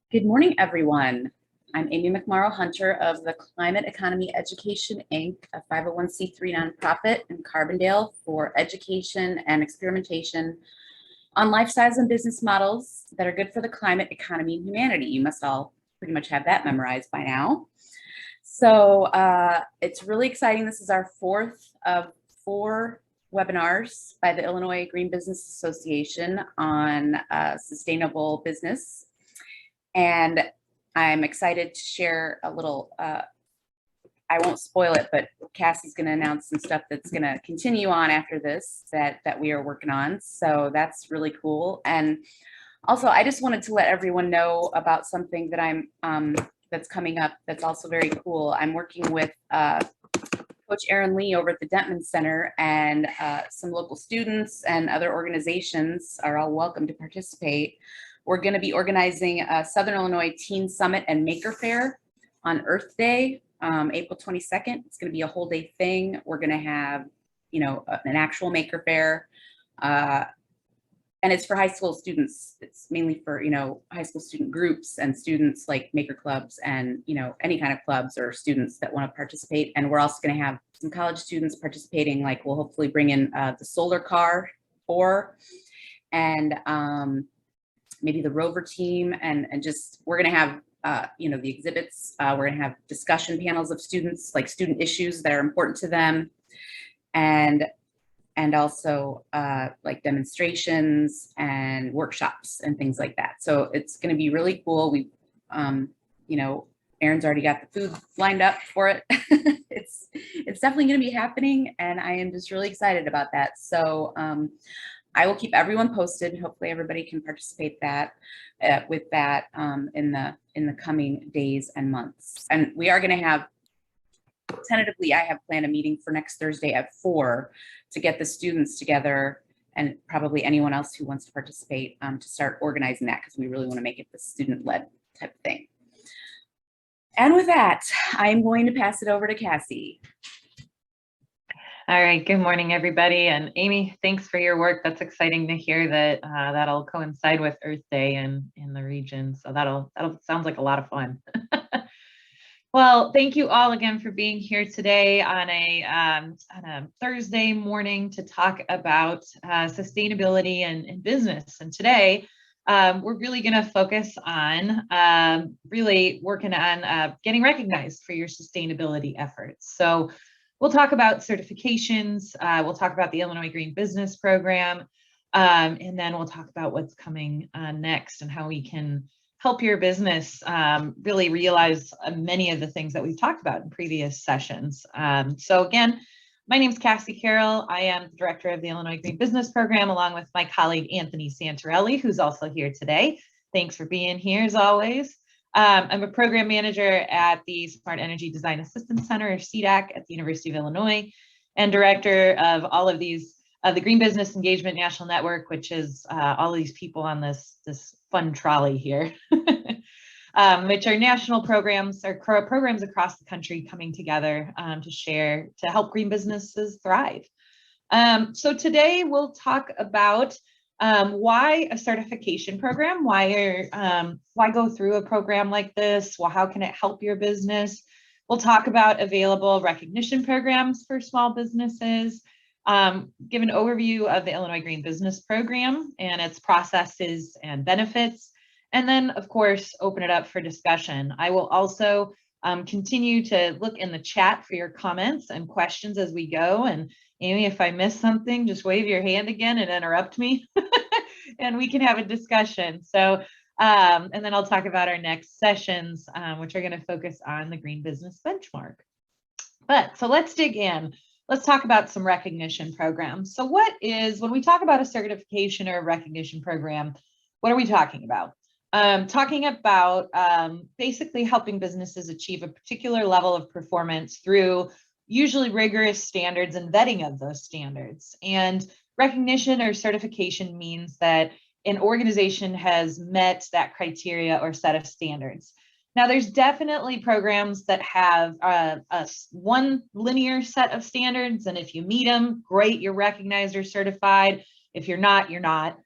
Good morning, everyone. I'm Amy McMorrow Hunter of the Climate Economy Education, Inc., a 501c3 nonprofit in Carbondale for education and experimentation on lifestyles and business models that are good for the climate, economy, and humanity. You must all pretty much have that memorized by now. So it's really exciting. This is our fourth of 4 webinars by the Illinois Green Business Association on sustainable business. And I'm excited to share a little, I won't spoil it, but Cassie's going to announce some stuff that's going to continue on after this that we are working on. So that's really cool. And also, I just wanted to let everyone know about something that I'm that's coming up that's also very cool. I'm working with Coach Erin Lee over at the Dentman Center, and some local students and other organizations are all welcome to participate. We're going to be organizing a Southern Illinois Teen Summit and Maker Fair on Earth Day, April 22nd. It's going to be a whole day thing. We're going to have, an actual Maker Fair, and it's for high school students. It's mainly for, high school student groups and students like maker clubs and, any kind of clubs or students that want to participate. And we're also going to have some college students participating. Like we'll hopefully bring in the solar car and maybe the rover team, and just we're going to have the exhibits. We're going to have discussion panels of students, like student issues that are important to them, and also like demonstrations and workshops and things like that. So it's going to be really cool. We Erin's already got the food lined up for it. it's definitely going to be happening, and I am just really excited about that. So I will keep everyone posted. Hopefully everybody can participate with that in the coming days and months. And we are going to have, tentatively, I have planned a meeting for next Thursday at 4 to get the students together, and probably anyone else who wants to participate to start organizing that, because we really want to make it the student-led type of thing. And with that, I'm going to pass it over to Cassie. All right, good morning, everybody. And Amy, thanks for your work. That's exciting to hear that that'll coincide with Earth Day in the region. So that'll sounds like a lot of fun. Well, thank you all again for being here today on a Thursday morning to talk about sustainability and business. And today, we're really going to focus on really working on getting recognized for your sustainability efforts. So we'll talk about certifications, we'll talk about the Illinois Green Business Program, and then we'll talk about what's coming next and how we can help your business really realize many of the things that we've talked about in previous sessions. So again, my name is Cassie Carroll. I am the director of the Illinois Green Business Program, along with my colleague, Anthony Santorelli, who's also here today. Thanks for being here as always. I'm a program manager at the Smart Energy Design Assistance Center, or CDAC, at the University of Illinois, and director of all of these, the Green Business Engagement National Network, which is all of these people on this fun trolley here, which are national programs or programs across the country coming together to help green businesses thrive. So today we'll talk about why a certification program, why go through a program like this? Well, how can it help your business? We'll talk about available recognition programs for small businesses, give an overview of the Illinois Green Business Program and its processes and benefits, and then, of course, open it up for discussion. I will also continue to look in the chat for your comments and questions as we go. And Amy, if I miss something, just wave your hand again and interrupt me and we can have a discussion. So, and then I'll talk about our next sessions, which are going to focus on the Green Business Benchmark. So let's dig in. Let's talk about some recognition programs. So when we talk about a certification or a recognition program, what are we talking about? Talking about basically helping businesses achieve a particular level of performance through usually rigorous standards and vetting of those standards. And recognition or certification means that an organization has met that criteria or set of standards. Now, there's definitely programs that have one linear set of standards, and if you meet them, great, you're recognized or certified. If you're not, you're not.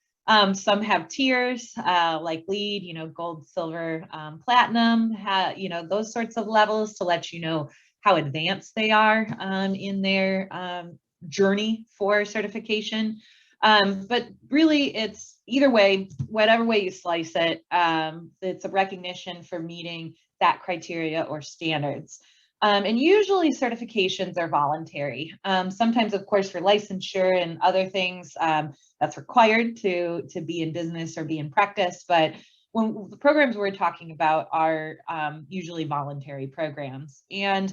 Some have tiers like LEED, gold, silver, platinum, those sorts of levels to let you know how advanced they are in their journey for certification. But really, it's either way, whatever way you slice it, it's a recognition for meeting that criteria or standards. And usually certifications are voluntary. Sometimes, of course, for licensure and other things, that's required to be in business or be in practice. But when the programs we're talking about are usually voluntary programs. And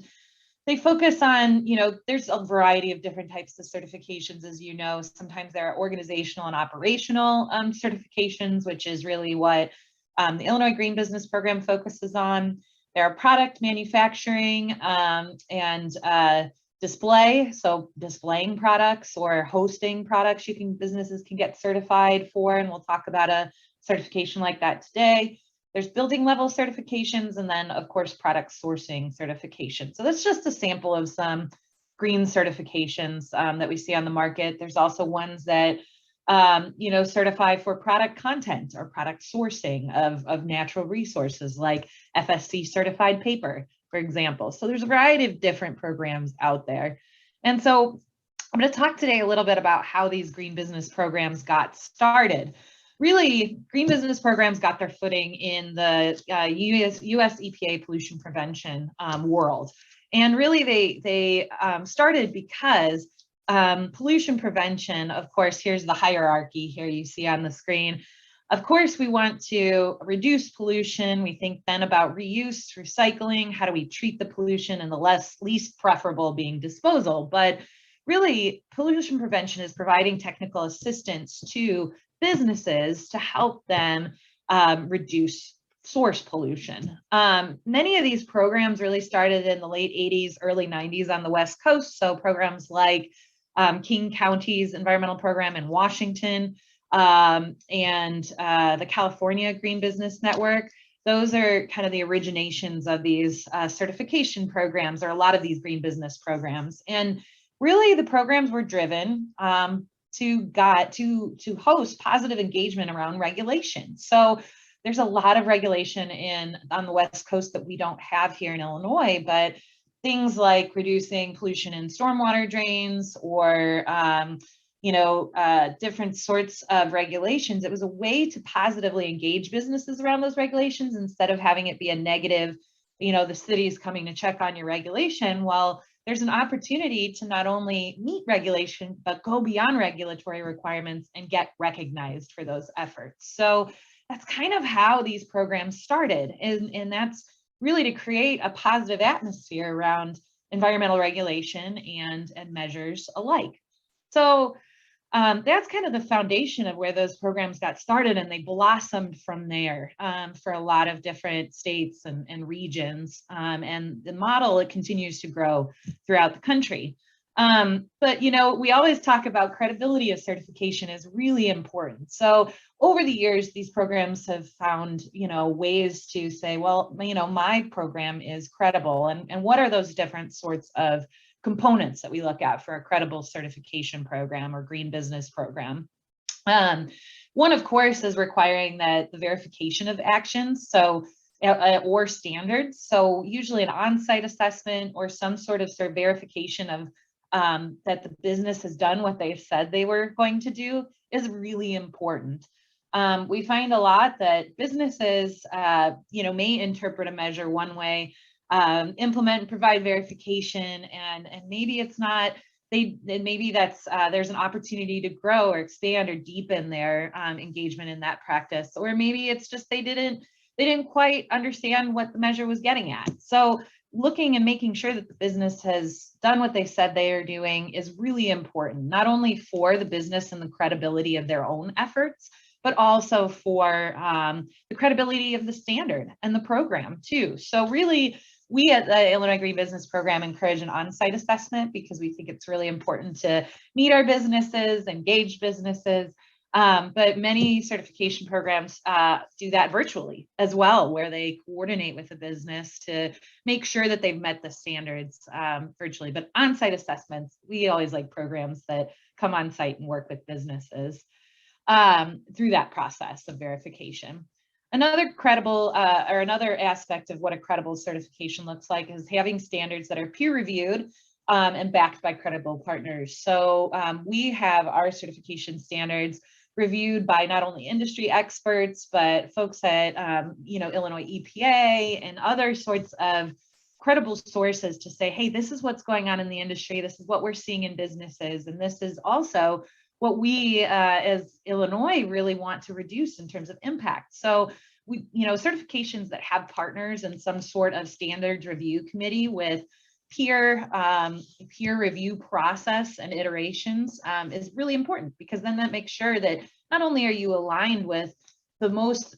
they focus on, there's a variety of different types of certifications, as you know. Sometimes there are organizational and operational certifications, which is really what the Illinois Green Business Program focuses on. There are product manufacturing and display, so displaying products or hosting products businesses can get certified for, and we'll talk about a certification like that today. There's building level certifications, and then of course product sourcing certification. So that's just a sample of some green certifications that we see on the market. There's also ones that certify for product content or product sourcing of natural resources, like FSC certified paper, for example. So there's a variety of different programs out there. And so I'm going to talk today a little bit about how these green business programs got started. Really, green business programs got their footing in the US EPA pollution prevention world. And really, they started because pollution prevention, of course, here's the hierarchy here you see on the screen. Of course, we want to reduce pollution. We think then about reuse, recycling, how do we treat the pollution, and the least preferable being disposal. But really, pollution prevention is providing technical assistance to businesses to help them reduce source pollution. Many of these programs really started in the late 80s, early 90s on the West Coast. So programs like King County's environmental program in Washington and the California Green Business Network. Those are kind of the originations of these certification programs, or a lot of these green business programs. And really, the programs were driven to host positive engagement around regulation. So there's a lot of regulation on the West Coast that we don't have here in Illinois, but things like reducing pollution in stormwater drains or different sorts of regulations. It was a way to positively engage businesses around those regulations instead of having it be a negative, the city's coming to check on your regulation. Well, there's an opportunity to not only meet regulation, but go beyond regulatory requirements and get recognized for those efforts. So that's kind of how these programs started. And that's really to create a positive atmosphere around environmental regulation and measures alike. So that's kind of the foundation of where those programs got started, and they blossomed from there for a lot of different states and regions. And the model, it continues to grow throughout the country. But, we always talk about credibility of certification is really important. So over the years, these programs have found, ways to say, well, my program is credible. And what are those different sorts of components that we look at for a credible certification program or green business program? One, of course, is requiring that the verification of actions, or standards. So usually an on-site assessment or some sort of verification of that the business has done what they said they were going to do is really important. We find a lot that businesses, may interpret a measure one way, implement and provide verification, and maybe it's not. Maybe that's there's an opportunity to grow or expand or deepen their engagement in that practice, or maybe it's just they didn't quite understand what the measure was getting at. So looking and making sure that the business has done what they said they are doing is really important, not only for the business and the credibility of their own efforts, but also for the credibility of the standard and the program too. So really, we at the Illinois Green Business Program encourage an on-site assessment because we think it's really important to meet our businesses, engage businesses. But many certification programs do that virtually as well, where they coordinate with the business to make sure that they've met the standards virtually. But on-site assessments, we always like programs that come on site and work with businesses. through that process of verification. Another credible or another aspect of what a credible certification looks like is having standards that are peer reviewed and backed by credible partners. So we have our certification standards reviewed by not only industry experts, but folks at Illinois EPA and other sorts of credible sources to say, hey, this is what's going on in the industry. This is what we're seeing in businesses. And this is also what we as Illinois really want to reduce in terms of impact. So we, certifications that have partners in some sort of standards review committee with peer review process and iterations is really important, because then that makes sure that not only are you aligned with the most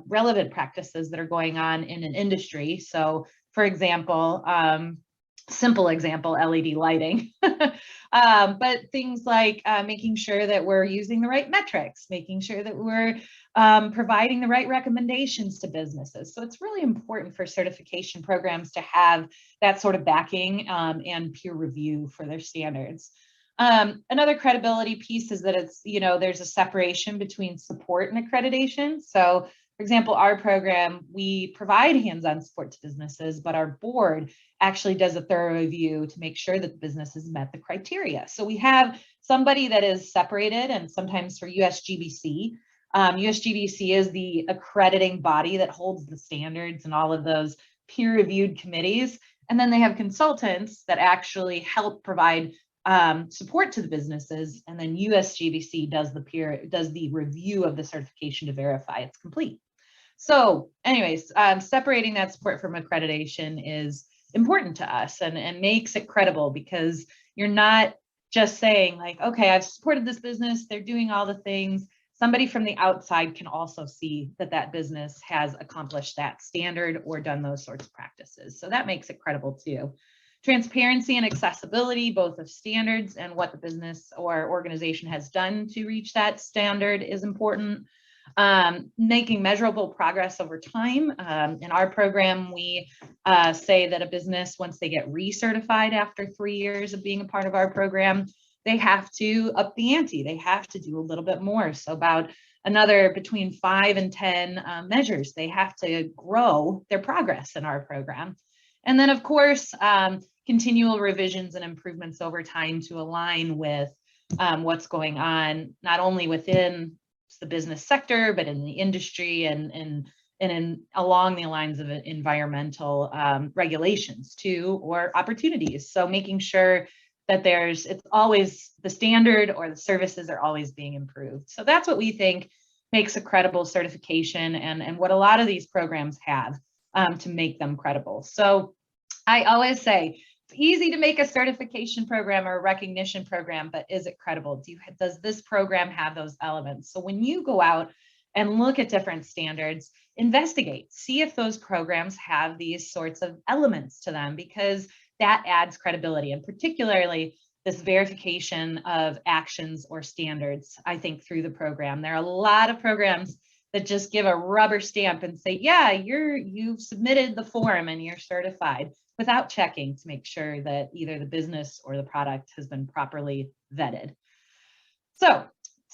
relevant practices that are going on in an industry. So for example, simple example, LED lighting, but things like making sure that we're using the right metrics, making sure that we're providing the right recommendations to businesses. So it's really important for certification programs to have that sort of backing and peer review for their standards. Another credibility piece is that it's, there's a separation between support and accreditation. So for example, our program, we provide hands-on support to businesses, but our board actually does a thorough review to make sure that the business has met the criteria. So we have somebody that is separated, and sometimes for USGBC. USGBC is the accrediting body that holds the standards and all of those peer-reviewed committees. And then they have consultants that actually help provide support to the businesses. And then USGBC does the review of the certification to verify it's complete. So anyways, separating that support from accreditation is important to us and makes it credible, because you're not just saying like, okay, I've supported this business, they're doing all the things. Somebody from the outside can also see that that business has accomplished that standard or done those sorts of practices. So that makes it credible too. Transparency and accessibility, both of standards and what the business or organization has done to reach that standard, is important. Making measurable progress over time. In our program, we say that a business, once they get recertified after 3 years of being a part of our program, they have to up the ante. They have to do a little bit more. So about another between 5 and 10 measures, they have to grow their progress in our program. And then of course, continual revisions and improvements over time to align with what's going on, not only within the business sector, but in the industry and along the lines of environmental regulations too, or opportunities. So making sure that it's always the standard, or the services are always being improved. So that's what we think makes a credible certification, and what a lot of these programs have to make them credible. So I always say, it's easy to make a certification program or a recognition program, but is it credible? Does this program have those elements? So when you go out and look at different standards, investigate, see if those programs have these sorts of elements to them, because that adds credibility, and particularly this verification of actions or standards, I think, through the program. There are a lot of programs that just give a rubber stamp and say, yeah, you've submitted the form and you're certified, without checking to make sure that either the business or the product has been properly vetted. So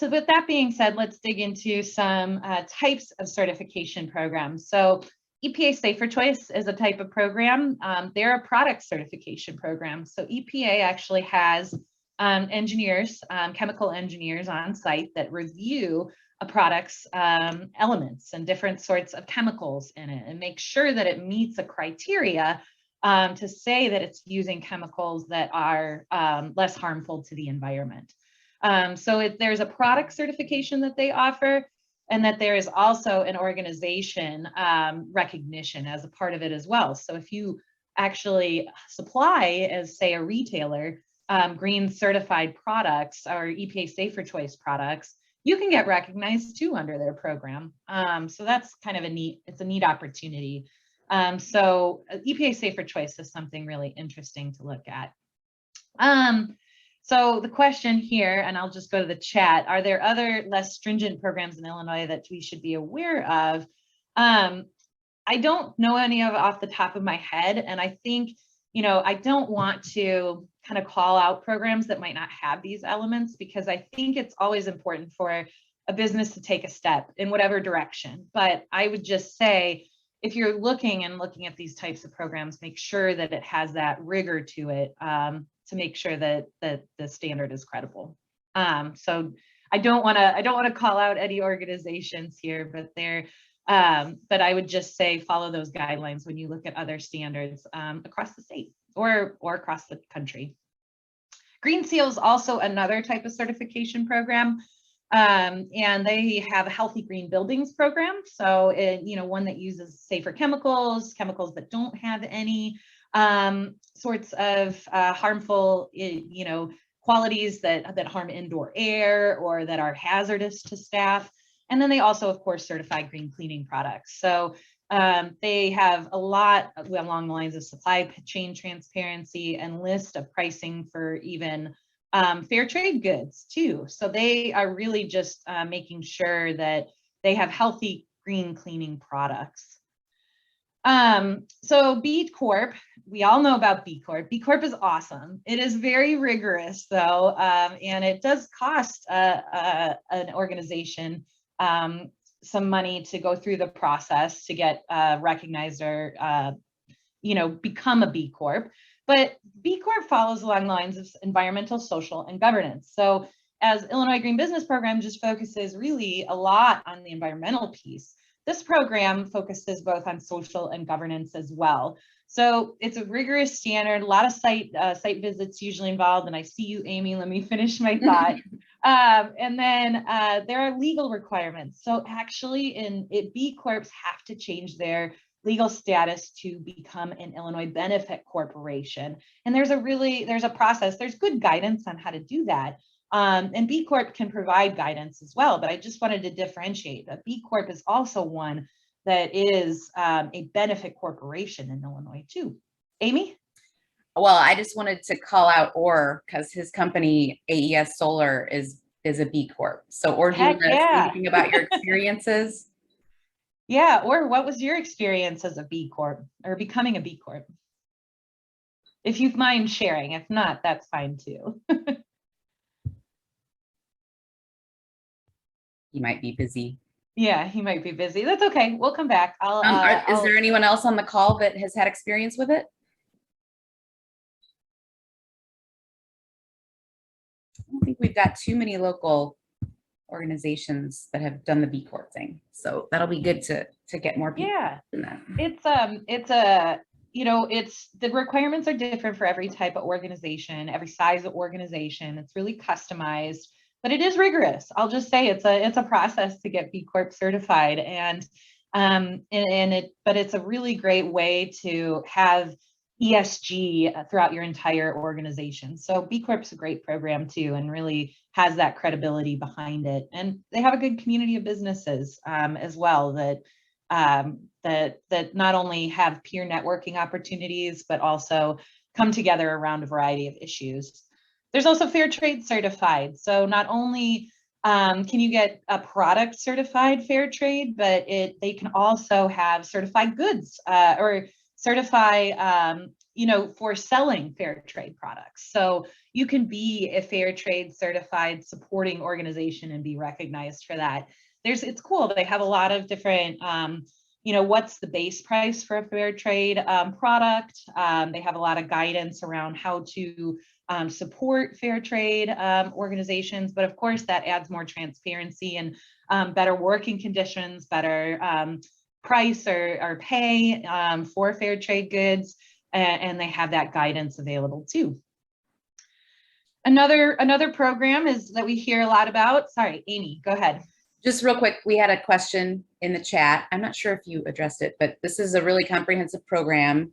with that being said, let's dig into some types of certification programs. So EPA Safer Choice is a type of program. They're a product certification program. So EPA actually has engineers, chemical engineers on site that review a product's elements and different sorts of chemicals in it, and make sure that it meets a criteria to say that it's using chemicals that are less harmful to the environment. So there's a product certification that they offer, and that there is also an organization recognition as a part of it as well. So if you actually supply, as say a retailer, green certified products or EPA Safer Choice products, you can get recognized too under their program. So that's kind of a neat opportunity. So EPA Safer Choice is something really interesting to look at. So the question here, and I'll just go to the chat, are there other less stringent programs in Illinois that we should be aware of? I don't know any of off the top of my head, and I think, I don't want to kind of call out programs that might not have these elements, because I think it's always important for a business to take a step in whatever direction. But I would just say, if you're looking at these types of programs, make sure that it has that rigor to it, to make sure that the standard is credible. So I don't want to call out any organizations here, but but I would just say follow those guidelines when you look at other standards across the state or across the country. Green Seal is also another type of certification program, and they have a healthy green buildings program. So one that uses safer chemicals that don't have any sorts of harmful qualities that harm indoor air or that are hazardous to staff. And then they also, of course, certify green cleaning products. So they have a lot along the lines of supply chain transparency and list of pricing for even fair trade goods too. So they are really just making sure that they have healthy green cleaning products. So B Corp, we all know about B Corp. B Corp is awesome. It is very rigorous though, and it does cost an organization some money to go through the process to get recognized or become a B Corp. But B Corp follows along the lines of environmental, social, and governance. So as Illinois Green Business Program just focuses really a lot on the environmental piece, this program focuses both on social and governance as well. So it's a rigorous standard, a lot of site visits usually involved. And I see you, Amy, let me finish my thought. And then there are legal requirements. So actually B Corps have to change their legal status to become an Illinois benefit corporation. And there's a process, there's good guidance on how to do that. And B Corp can provide guidance as well, but I just wanted to differentiate that B Corp is also one that is a benefit corporation in Illinois too. Amy? Well, I just wanted to call out Orr because his company AES Solar is a B Corp. So Orr, do you want to say anything about your experiences? Yeah, or what was your experience as a B Corp or becoming a B Corp? If you mind sharing, if not, that's fine too. He might be busy. Yeah, he might be busy. That's okay. We'll come back. Is there anyone else on the call that has had experience with it? I don't think we've got too many local organizations that have done the B Corp thing. So that'll be good to get more people. Yeah, in that. The requirements are different for every type of organization, every size of organization. It's really customized, but it is rigorous. I'll just say it's a process to get B Corp certified, but it's a really great way to have ESG throughout your entire organization. So B Corp's a great program too, and really has that credibility behind it. And they have a good community of businesses as well that not only have peer networking opportunities, but also come together around a variety of issues. There's also fair trade certified. So not only can you get a product certified fair trade, but they can also have certified goods or certify, for selling fair trade products. So you can be a fair trade certified supporting organization and be recognized for that. It's cool. They have a lot of different, what's the base price for a fair trade product. They have a lot of guidance around how to support fair trade organizations, but of course that adds more transparency and better working conditions, better price or pay for fair trade goods, and they have that guidance available too. Another program is that we hear a lot about. Sorry, Amy, go ahead. Just real quick, we had a question in the chat. I'm not sure if you addressed it, but this is a really comprehensive program,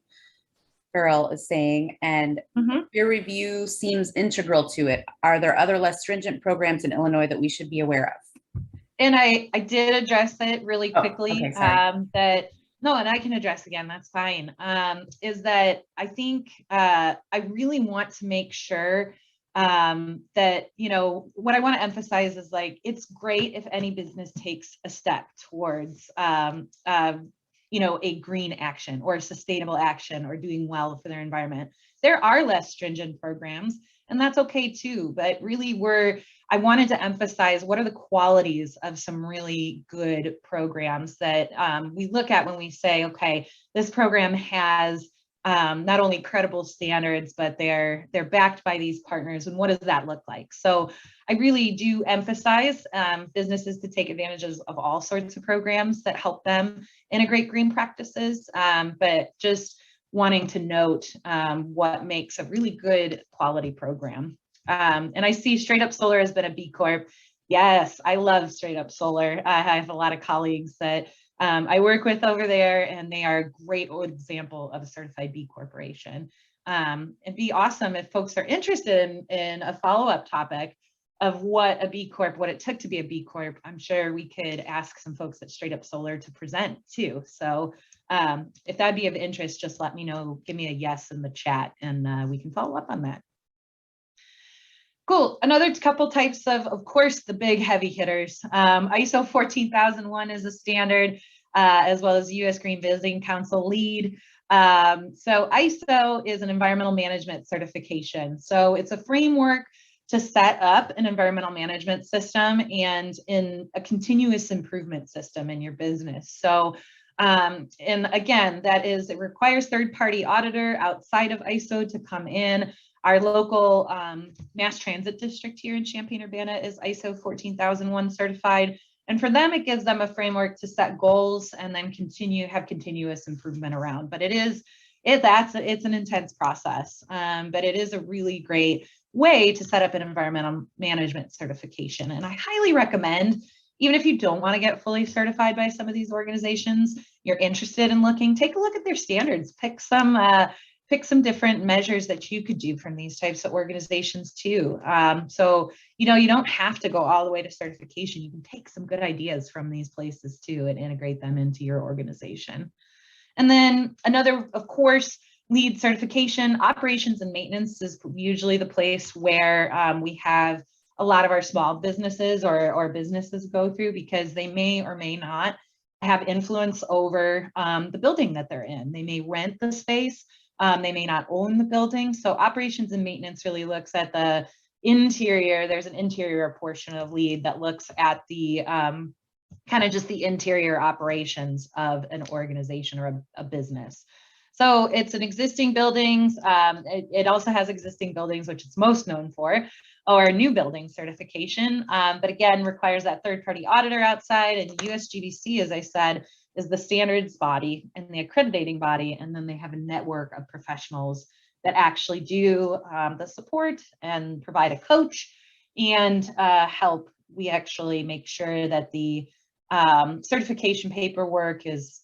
Carol is saying, and peer review seems integral to it. Are there other less stringent programs in Illinois that we should be aware of? And I did address it really quickly. Okay, and I can address again, that's fine. Is that I think I really want to make sure that, what I want to emphasize is like, it's great if any business takes a step towards, a green action or a sustainable action or doing well for their environment. There are less stringent programs, and that's okay too. But really, we're I wanted to emphasize what are the qualities of some really good programs that we look at when we say, okay, this program has not only credible standards, but they're backed by these partners. And what does that look like? So I really do emphasize businesses to take advantages of all sorts of programs that help them integrate green practices, but just wanting to note what makes a really good quality program. And I see Straight Up Solar has been a B Corp. Yes, I love Straight Up Solar. I have a lot of colleagues that I work with over there, and they are a great example of a certified B Corporation. It'd be awesome if folks are interested in a follow-up topic of what a B Corp, what it took to be a B Corp. I'm sure we could ask some folks at Straight Up Solar to present too. So if that'd be of interest, just let me know, give me a yes in the chat, and we can follow up on that. Cool. Another couple types of course, the big heavy hitters. ISO 14001 is a standard, as well as US Green Building Council LEED. So ISO is an environmental management certification. So it's a framework to set up an environmental management system and in a continuous improvement system in your business. So, and again, that is, it requires third-party auditor outside of ISO to come in. Our local mass transit district here in Champaign-Urbana is ISO 14001 certified. And for them, it gives them a framework to set goals and then have continuous improvement around. But it's an intense process, but it is a really great way to set up an environmental management certification. And I highly recommend, even if you don't want to get fully certified by some of these organizations, you're interested in looking, take a look at their standards, pick some different measures that you could do from these types of organizations too. So, you don't have to go all the way to certification. You can take some good ideas from these places too and integrate them into your organization. And then another, of course, LEED certification. Operations and maintenance is usually the place where we have a lot of our small businesses or businesses go through, because they may or may not have influence over the building that they're in. They may rent the space. They may not own the building. So operations and maintenance really looks at the interior. There's an interior portion of LEED that looks at the kind of just the interior operations of an organization or a business. So it's an existing buildings. It also has existing buildings, which it's most known for, or new building certification. But again, requires that third-party auditor outside, and USGBC, as I said, is the standards body and the accrediting body, and then they have a network of professionals that actually do the support and provide a coach and help. We actually make sure that the certification paperwork is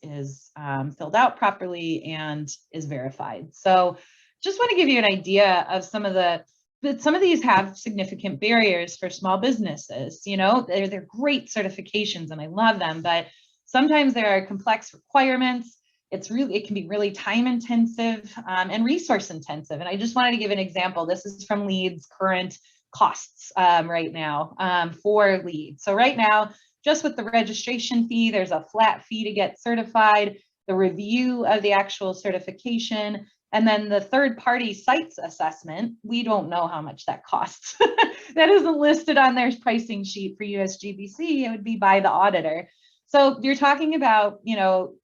filled out properly and is verified. So just want to give you an idea of some of these have significant barriers for small businesses. They're great certifications and I love them, but sometimes there are complex requirements. It can be really time intensive and resource intensive. And I just wanted to give an example. This is from LEED's current costs right now for LEED. So right now, just with the registration fee, there's a flat fee to get certified, the review of the actual certification, and then the third-party sites assessment. We don't know how much that costs. That isn't listed on their pricing sheet for USGBC. It would be by the auditor. So you're talking about,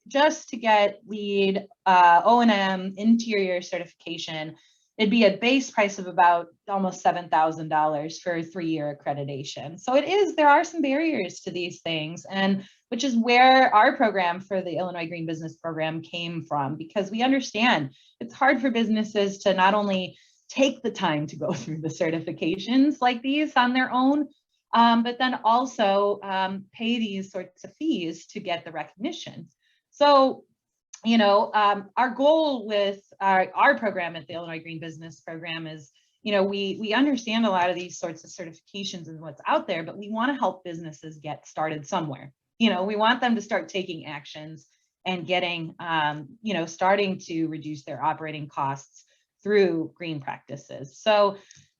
just to get LEED, O&M, interior certification, it'd be a base price of about almost $7,000 for a 3-year accreditation. So there are some barriers to these things, and which is where our program for the Illinois Green Business Program came from, because we understand it's hard for businesses to not only take the time to go through the certifications like these on their own, but then also pay these sorts of fees to get the recognition. So, our goal with our program at the Illinois Green Business Program is, we understand a lot of these sorts of certifications and what's out there, but we want to help businesses get started somewhere. We want them to start taking actions and getting, starting to reduce their operating costs through green practices. So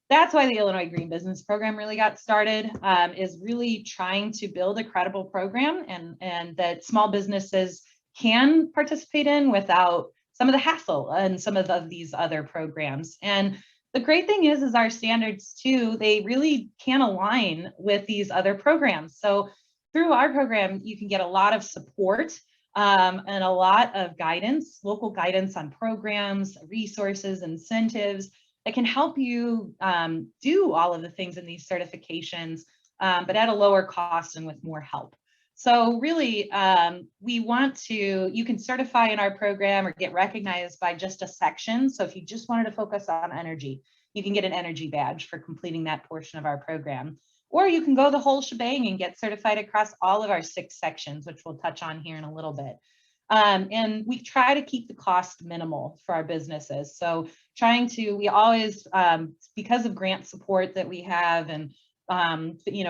that's why the Illinois Green Business Program really got started, is really trying to build a credible program and that small businesses can participate in without some of the hassle and some of these other programs. And the great thing is our standards too, they really can align with these other programs. So through our program, you can get a lot of support and a lot of guidance, local guidance on programs, resources, incentives that can help you do all of the things in these certifications, but at a lower cost and with more help. So really, we want to, you can certify in our program or get recognized by just a section. So if you just wanted to focus on energy, you can get an energy badge for completing that portion of our program. Or you can go the whole shebang and get certified across all of our 6 sections, which we'll touch on here in a little bit. And we try to keep the cost minimal for our businesses. So we always, because of grant support that we have and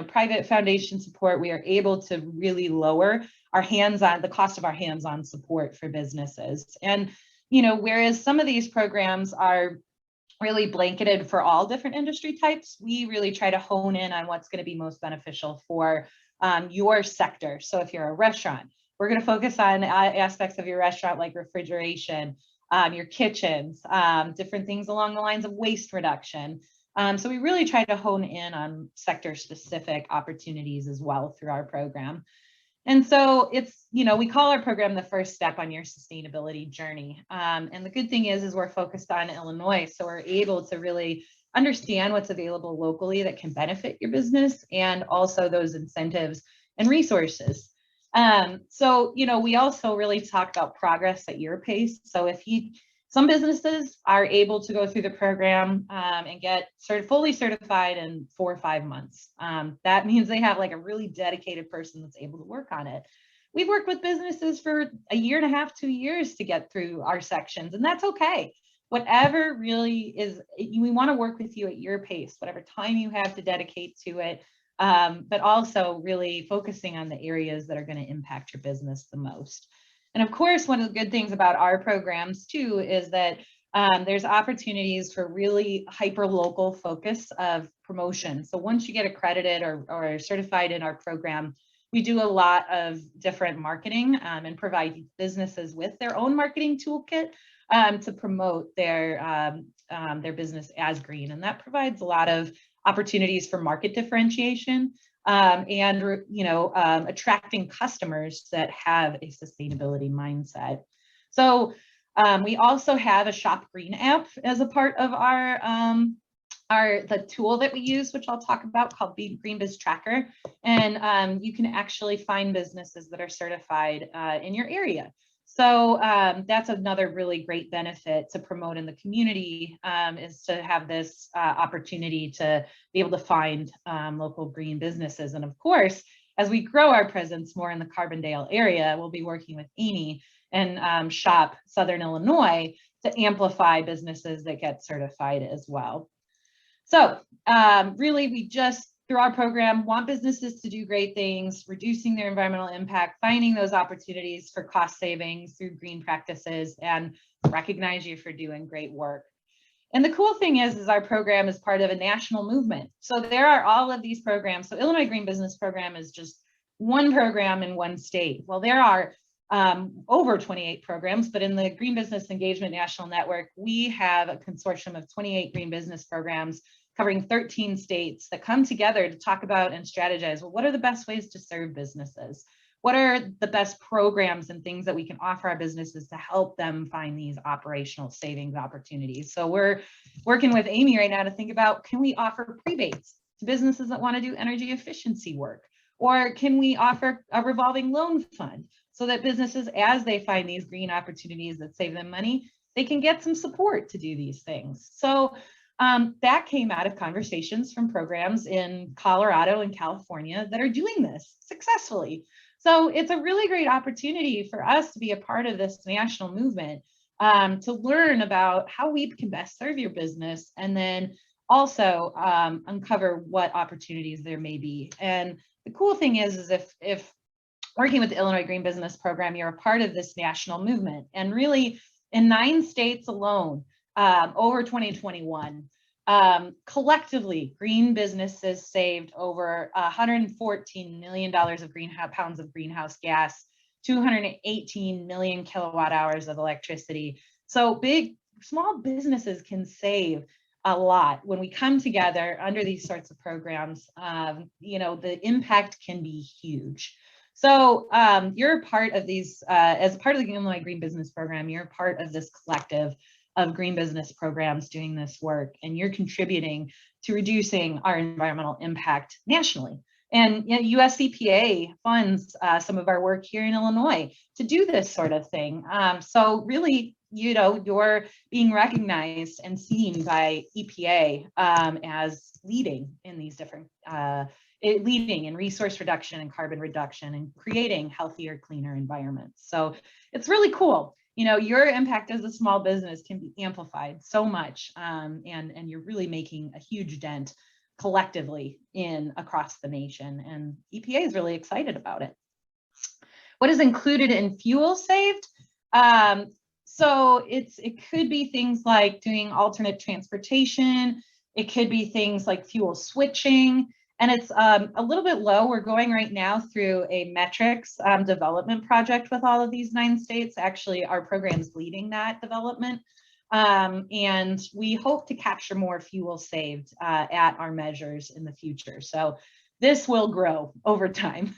private foundation support, we are able to really lower the cost of our hands-on support for businesses. And, whereas some of these programs are really blanketed for all different industry types, we really try to hone in on what's going to be most beneficial for your sector. So if you're a restaurant, we're going to focus on aspects of your restaurant like refrigeration, your kitchens, different things along the lines of waste reduction. So we really try to hone in on sector-specific opportunities as well through our program. And so it's, we call our program the first step on your sustainability journey. And the good thing is we're focused on Illinois, so we're able to really understand what's available locally that can benefit your business and also those incentives and resources. So, we also really talk about progress at your pace. So some businesses are able to go through the program and get fully certified in 4 or 5 months. That means they have like a really dedicated person that's able to work on it. We've worked with businesses for 1.5 years, 2 years to get through our sections, and that's okay. Whatever really is, we want to work with you at your pace, whatever time you have to dedicate to it, but also really focusing on the areas that are going to impact your business the most. And of course, one of the good things about our programs too is that there's opportunities for really hyper-local focus of promotion. So once you get accredited or certified in our program, we do a lot of different marketing and provide businesses with their own marketing toolkit to promote their business as green. And that provides a lot of opportunities for market differentiation and attracting customers that have a sustainability mindset. So we also have a Shop Green app as a part of the tool that we use, which I'll talk about, called Biz Tracker. And you can actually find businesses that are certified in your area. So that's another really great benefit to promote in the community, is to have this opportunity to be able to find local green businesses. And of course, as we grow our presence more in the Carbondale area, we'll be working with Amy and Shop Southern Illinois to amplify businesses that get certified as well. So really, we just, through our program, want businesses to do great things, reducing their environmental impact, finding those opportunities for cost savings through green practices, and recognize you for doing great work. And the cool thing is our program is part of a national movement. So there are all of these programs. So Illinois Green Business Program is just one program in one state. Well, there are over 28 programs, but in the Green Business Engagement National Network, we have a consortium of 28 green business programs covering 13 states that come together to talk about and strategize, well, what are the best ways to serve businesses? What are the best programs and things that we can offer our businesses to help them find these operational savings opportunities? So we're working with Amy right now to think about, can we offer prebates to businesses that want to do energy efficiency work? Or can we offer a revolving loan fund so that businesses, as they find these green opportunities that save them money, they can get some support to do these things? So that came out of conversations from programs in Colorado and California that are doing this successfully. So it's a really great opportunity for us to be a part of this national movement, to learn about how we can best serve your business, and then also uncover what opportunities there may be. And the cool thing is if working with the Illinois Green Business Program, you're a part of this national movement. And really, in 9 states alone, over 2021, collectively, green businesses saved over $114 million of pounds of greenhouse gas, 218 million kilowatt hours of electricity. So small businesses can save a lot. When we come together under these sorts of programs, you know, the impact can be huge. So you're part of these, as part of the Illinois Green Business Program, you're part of this collective of green business programs doing this work, and you're contributing to reducing our environmental impact nationally. And you know, US EPA funds some of our work here in Illinois to do this sort of thing. So really, you know, you're being recognized and seen by EPA as leading in these different, leading in resource reduction and carbon reduction and creating healthier, cleaner environments. So it's really cool. You know, your impact as a small business can be amplified so much, and you're really making a huge dent collectively across the nation, and EPA is really excited about it. What is included in fuel saved? So it could be things like doing alternate transportation. It could be things like fuel switching. And it's a little bit low. We're going right now through a metrics development project with all of these 9 states. Actually, our program's leading that development. And we hope to capture more fuel saved at our measures in the future. So this will grow over time.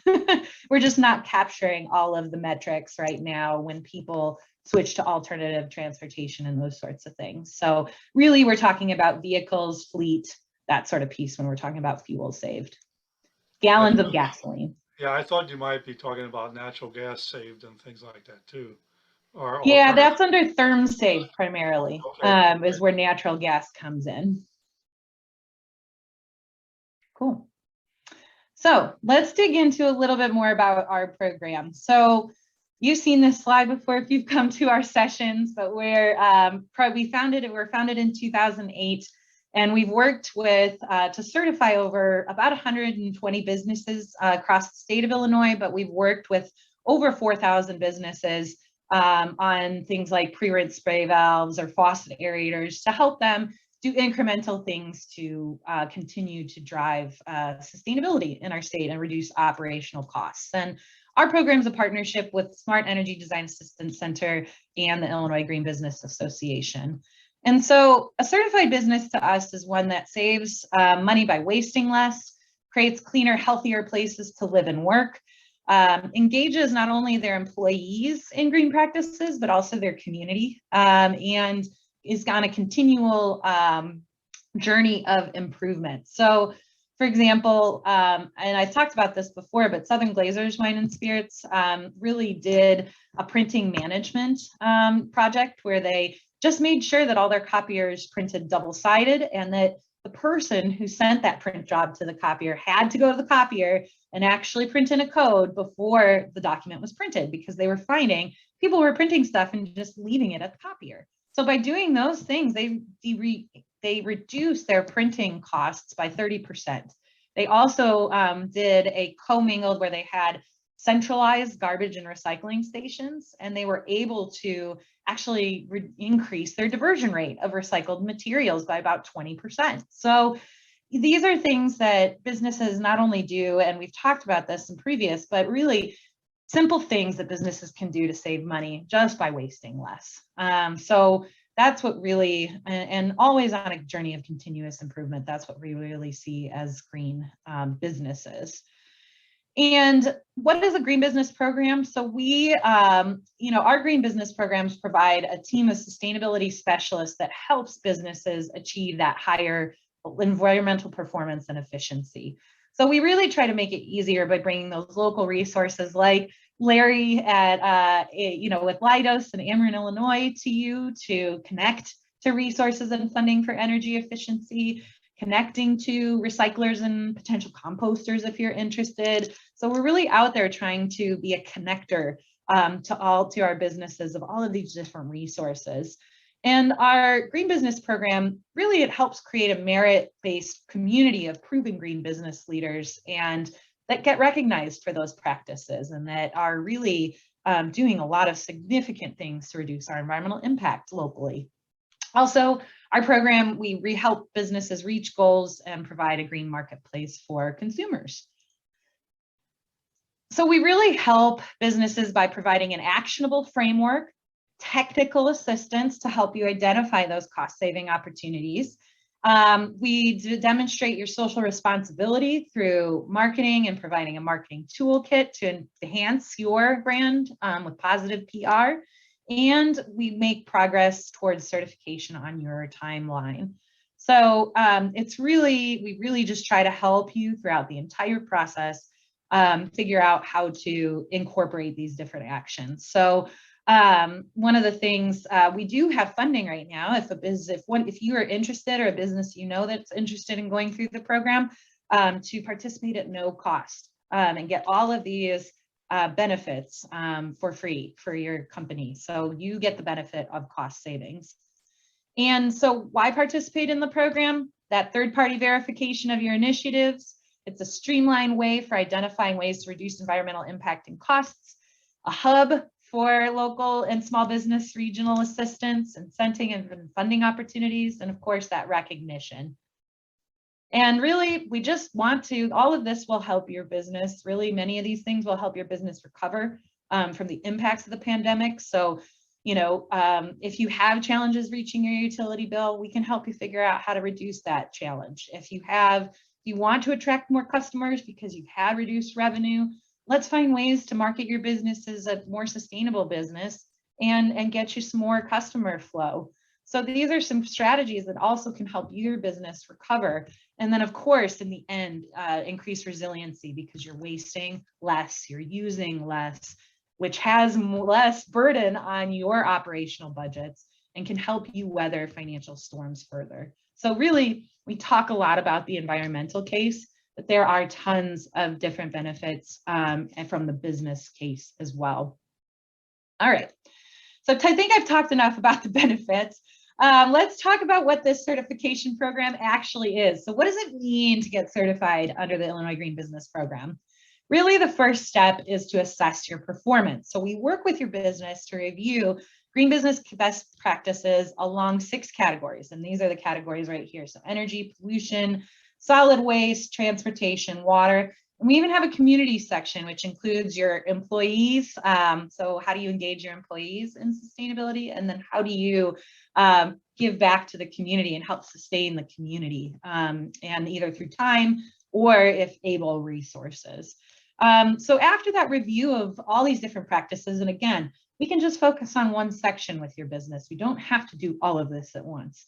We're just not capturing all of the metrics right now when people switch to alternative transportation and those sorts of things. So really, we're talking about vehicles, fleet, that sort of piece when we're talking about fuel saved. Gallons of gasoline. Yeah, I thought you might be talking about natural gas saved and things like that too. Or yeah, that's under therm save primarily, okay. Is where natural gas comes in. Cool. So let's dig into a little bit more about our program. So you've seen this slide before if you've come to our sessions, but we're founded in 2008. And we've worked with to certify over about 120 businesses across the state of Illinois, but we've worked with over 4,000 businesses on things like pre-rinse spray valves or faucet aerators to help them do incremental things to continue to drive sustainability in our state and reduce operational costs. And our program is a partnership with Smart Energy Design Assistance Center and the Illinois Green Business Association. And so a certified business to us is one that saves money by wasting less, creates cleaner, healthier places to live and work, engages not only their employees in green practices, but also their community, and is on a continual journey of improvement. So, for example, and I've talked about this before, but Southern Glazers Wine and Spirits really did a printing management project where they just made sure that all their copiers printed double-sided and that the person who sent that print job to the copier had to go to the copier and actually print in a code before the document was printed, because they were finding people were printing stuff and just leaving it at the copier. So by doing those things, they reduced their printing costs by 30%. They also did a commingled where they had centralized garbage and recycling stations, and they were able to actually increase their diversion rate of recycled materials by about 20%. So these are things that businesses not only do, and we've talked about this in previous, but really simple things that businesses can do to save money just by wasting less. So that's what really, and always on a journey of continuous improvement, that's what we really see as green businesses. And what is a green business program? So we, our green business programs provide a team of sustainability specialists that helps businesses achieve that higher environmental performance and efficiency. So we really try to make it easier by bringing those local resources like Larry at, with Leidos and Ameren, Illinois to you to connect to resources and funding for energy efficiency, connecting to recyclers and potential composters if you're interested. So we're really out there trying to be a connector to our businesses of all of these different resources. And our green business program, really it helps create a merit-based community of proven green business leaders and that get recognized for those practices and that are really doing a lot of significant things to reduce our environmental impact locally. Also, our program, we help businesses reach goals and provide a green marketplace for consumers. So we really help businesses by providing an actionable framework, technical assistance to help you identify those cost-saving opportunities, We demonstrate your social responsibility through marketing and providing a marketing toolkit to enhance your brand with positive PR. And we make progress towards certification on your timeline. So we really just try to help you throughout the entire process, figure out how to incorporate these different actions. So one of the things, we do have funding right now. If you are interested, or a business that's interested in going through the program, to participate at no cost and get all of these benefits for free for your company. So you get the benefit of cost savings. And so why participate in the program? That third-party verification of your initiatives. It's a streamlined way for identifying ways to reduce environmental impact and costs, a hub for local and small business regional assistance, incenting and funding opportunities, and of course that recognition. And really, we just want to, all of this will help your business. Really, many of these things will help your business recover from the impacts of the pandemic. So, if you have challenges reaching your utility bill, we can help you figure out how to reduce that challenge. If you want to attract more customers because you've had reduced revenue, let's find ways to market your business as a more sustainable business and get you some more customer flow. So these are some strategies that also can help your business recover. And then of course, in the end, increase resiliency because you're wasting less, you're using less, which has less burden on your operational budgets and can help you weather financial storms further. So really, we talk a lot about the environmental case, but there are tons of different benefits from the business case as well. All right, so I think I've talked enough about the benefits. Let's talk about what this certification program actually is. So what does it mean to get certified under the Illinois Green Business Program? Really, the first step is to assess your performance. So we work with your business to review green business best practices along 6 categories. And these are the categories right here. So energy, pollution, solid waste, transportation, water. And we even have a community section, which includes your employees. So how do you engage your employees in sustainability? And then how do you give back to the community and help sustain the community, and either through time or, if able, resources. So after that review of all these different practices, and again, we can just focus on one section with your business. We don't have to do all of this at once.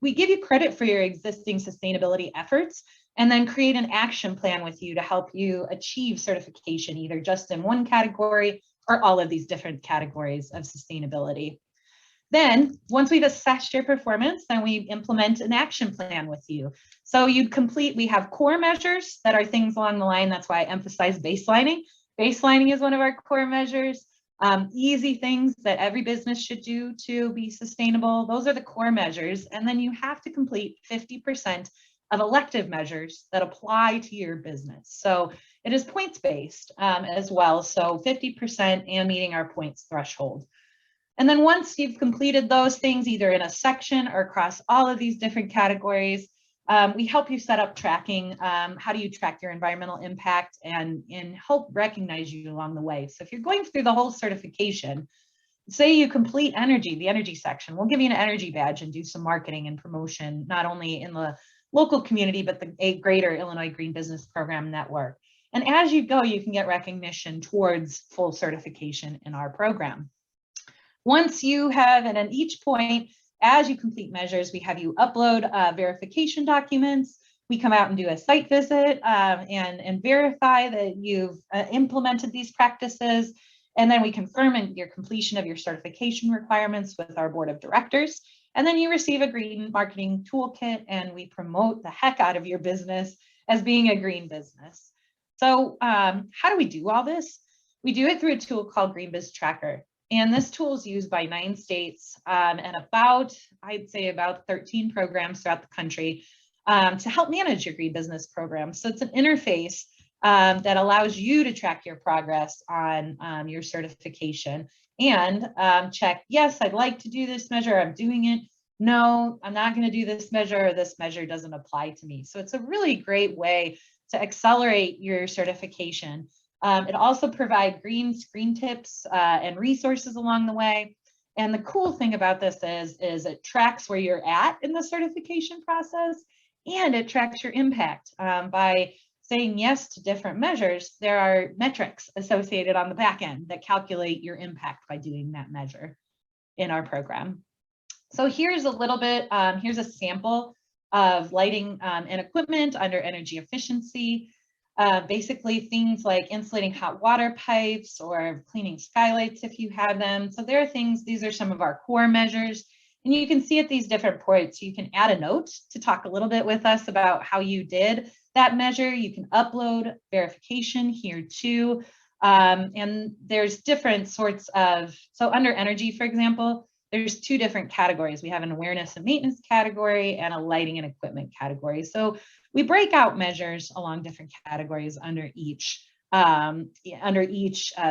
We give you credit for your existing sustainability efforts and then create an action plan with you to help you achieve certification, either just in one category or all of these different categories of sustainability. Then, once we've assessed your performance, then we implement an action plan with you. So we have core measures that are things along the line. That's why I emphasize baselining. Baselining is one of our core measures. Easy things that every business should do to be sustainable. Those are the core measures. And then you have to complete 50% of elective measures that apply to your business. So it is points-based as well. So 50% and meeting our points threshold. And then once you've completed those things, either in a section or across all of these different categories, we help you set up tracking. How do you track your environmental impact and help recognize you along the way? So if you're going through the whole certification, say you complete the energy section, we'll give you an energy badge and do some marketing and promotion, not only in the local community, but the greater Illinois Green Business Program network. And as you go, you can get recognition towards full certification in our program. Once you have, and at each point, as you complete measures, we have you upload verification documents. We come out and do a site visit and verify that you've implemented these practices. And then we confirm your completion of your certification requirements with our board of directors. And then you receive a green marketing toolkit, and we promote the heck out of your business as being a green business. So how do we do all this? We do it through a tool called Biz Tracker. And this tool is used by 9 states and I'd say about 13 programs throughout the country to help manage your green business program. So it's an interface that allows you to track your progress on your certification and check, yes, I'd like to do this measure, I'm doing it. No, I'm not going to do this measure, or this measure doesn't apply to me. So it's a really great way to accelerate your certification. It also provides green screen tips and resources along the way. And the cool thing about this is it tracks where you're at in the certification process, and it tracks your impact. By saying yes to different measures, there are metrics associated on the back end that calculate your impact by doing that measure in our program. So here's a little bit, here's a sample of lighting and equipment under energy efficiency. Basically things like insulating hot water pipes or cleaning skylights if you have them. So there are things, these are some of our core measures. And you can see at these different points, you can add a note to talk a little bit with us about how you did that measure. You can upload verification here too. And there's different sorts of, so under energy, for example, there's two different categories. We have an awareness and maintenance category and a lighting and equipment category. So we break out measures along different categories under each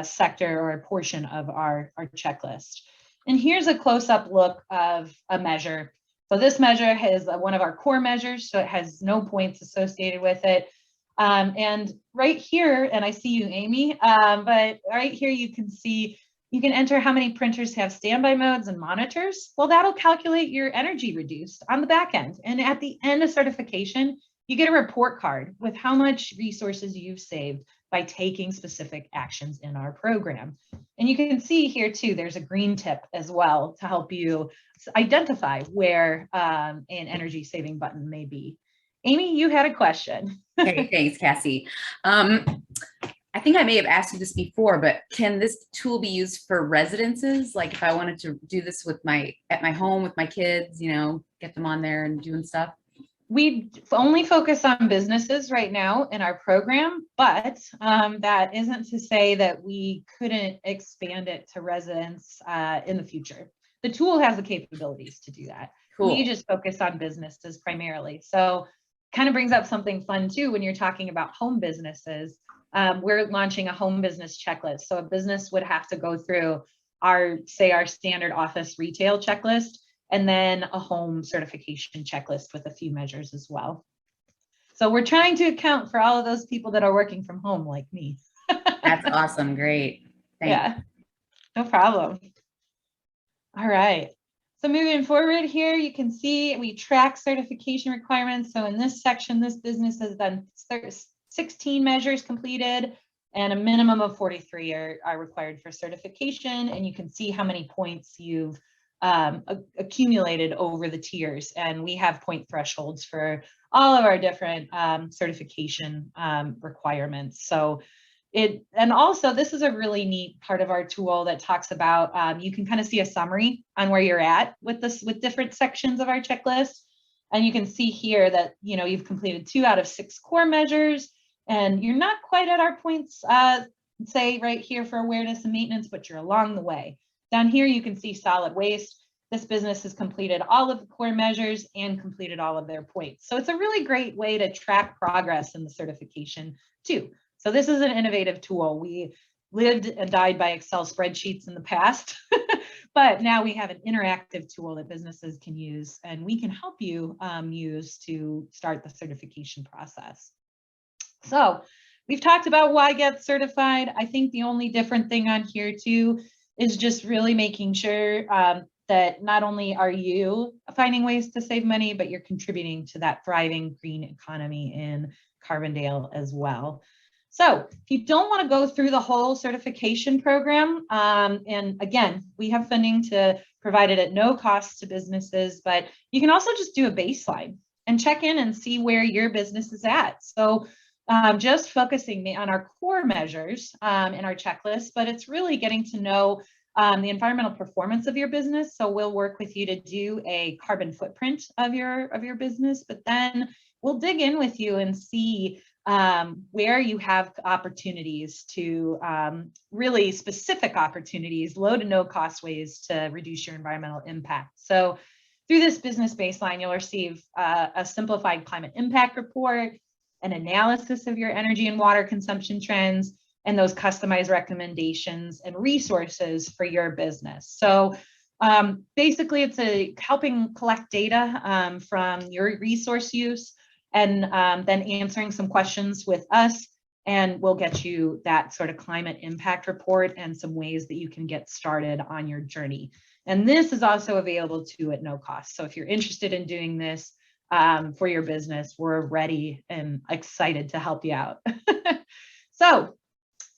sector or portion of our checklist. And here's a close-up look of a measure. So this measure is one of our core measures, so it has no points associated with it. And right here, and I see you, Amy, but right here you can see, you can enter how many printers have standby modes and monitors. Well, that'll calculate your energy reduced on the back end. And at the end of certification, you get a report card with how much resources you've saved by taking specific actions in our program. And you can see here too, there's a green tip as well to help you identify where an energy saving button may be. Amy, you had a question. Hey, thanks, Cassie. I think I may have asked you this before, but can this tool be used for residences? Like if I wanted to do this with at my home with my kids, you know, get them on there and doing stuff? We only focus on businesses right now in our program, but that isn't to say that we couldn't expand it to residents in the future. The tool has the capabilities to do that. Cool. We just focus on businesses primarily. So kind of brings up something fun too when you're talking about home businesses. We're launching a home business checklist. So a business would have to go through our standard office retail checklist, and then a home certification checklist with a few measures as well. So we're trying to account for all of those people that are working from home like me. That's awesome. Great. Thanks. Yeah, no problem. All right. So moving forward here, you can see we track certification requirements. So in this section, this business has done 16 measures completed, and a minimum of 43 are required for certification. And you can see how many points you've accumulated over the tiers. And we have point thresholds for all of our different certification requirements. So and also this is a really neat part of our tool that talks about, you can kind of see a summary on where you're at with different sections of our checklist. And you can see here that, you know, you've completed 2 out of 6 core measures, and you're not quite at our points, say right here for awareness and maintenance, but you're along the way. Down here, you can see solid waste. This business has completed all of the core measures and completed all of their points. So it's a really great way to track progress in the certification too. So this is an innovative tool. We lived and died by Excel spreadsheets in the past, but now we have an interactive tool that businesses can use, and we can help you use to start the certification process. So we've talked about why get certified. I think the only different thing on here too is just really making sure that not only are you finding ways to save money, but you're contributing to that thriving green economy in Carbondale as well. So if you don't want to go through the whole certification program, and again, we have funding to provide it at no cost to businesses, but you can also just do a baseline and check in and see where your business is at. So just focusing on our core measures in our checklist, but it's really getting to know the environmental performance of your business. So we'll work with you to do a carbon footprint of your business, but then we'll dig in with you and see where you have opportunities to really specific opportunities, low to no cost ways to reduce your environmental impact. So through this business baseline, you'll receive a simplified climate impact report, an analysis of your energy and water consumption trends, and those customized recommendations and resources for your business. So basically it's helping collect data from your resource use, and then answering some questions with us, and we'll get you that sort of climate impact report and some ways that you can get started on your journey. And this is also available too at no cost. So if you're interested in doing this for your business, we're ready and excited to help you out. So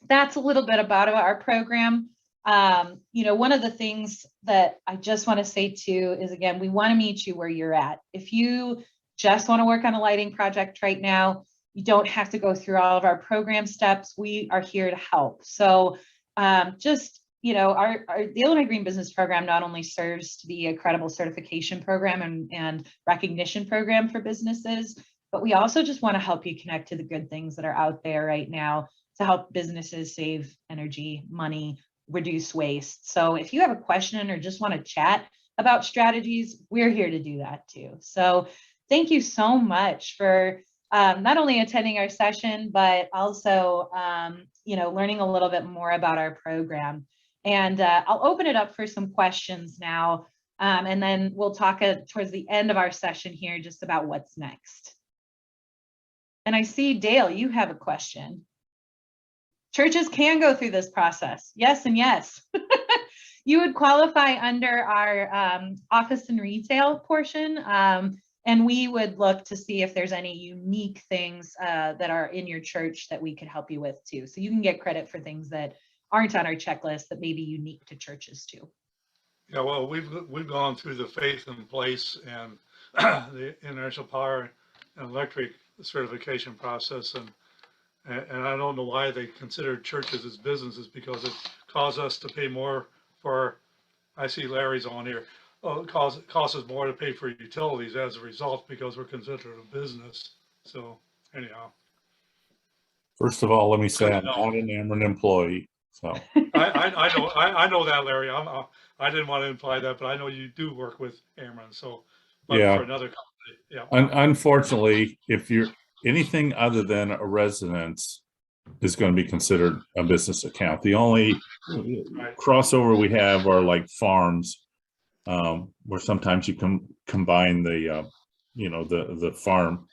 that's a little bit about our program. One of the things that I just want to say too is, again, we want to meet you where you're at. If you just want to work on a lighting project right now, you don't have to go through all of our program steps. We are here to help. So the Illinois Green Business Program not only serves to be a credible certification program and recognition program for businesses, but we also just want to help you connect to the good things that are out there right now to help businesses save energy, money, reduce waste. So if you have a question or just want to chat about strategies, we're here to do that too. So thank you so much for not only attending our session, but also, learning a little bit more about our program. And I'll open it up for some questions now, and then we'll talk towards the end of our session here just about what's next. And I see, Dale, you have a question. Churches can go through this process. Yes and yes. You would qualify under our office and retail portion, and we would look to see if there's any unique things that are in your church that we could help you with too. So you can get credit for things that aren't on our checklist that may be unique to churches too. Yeah, well, we've gone through the faith in place and the inertial power and electric certification process, and I don't know why they consider churches as businesses, because it caused us to pay more for, I see Larry's on here, it costs us more to pay for utilities as a result, because we're considered a business. So anyhow. First of all, let me say I'm not an Ameren employee, so. I know that, Larry. I didn't want to imply that, but I know you do work with Ameren, so. But yeah. For another company, yeah. Unfortunately, if you're anything other than a residence is going to be considered a business account. The only crossover we have are like farms, where sometimes you can combine the, the farm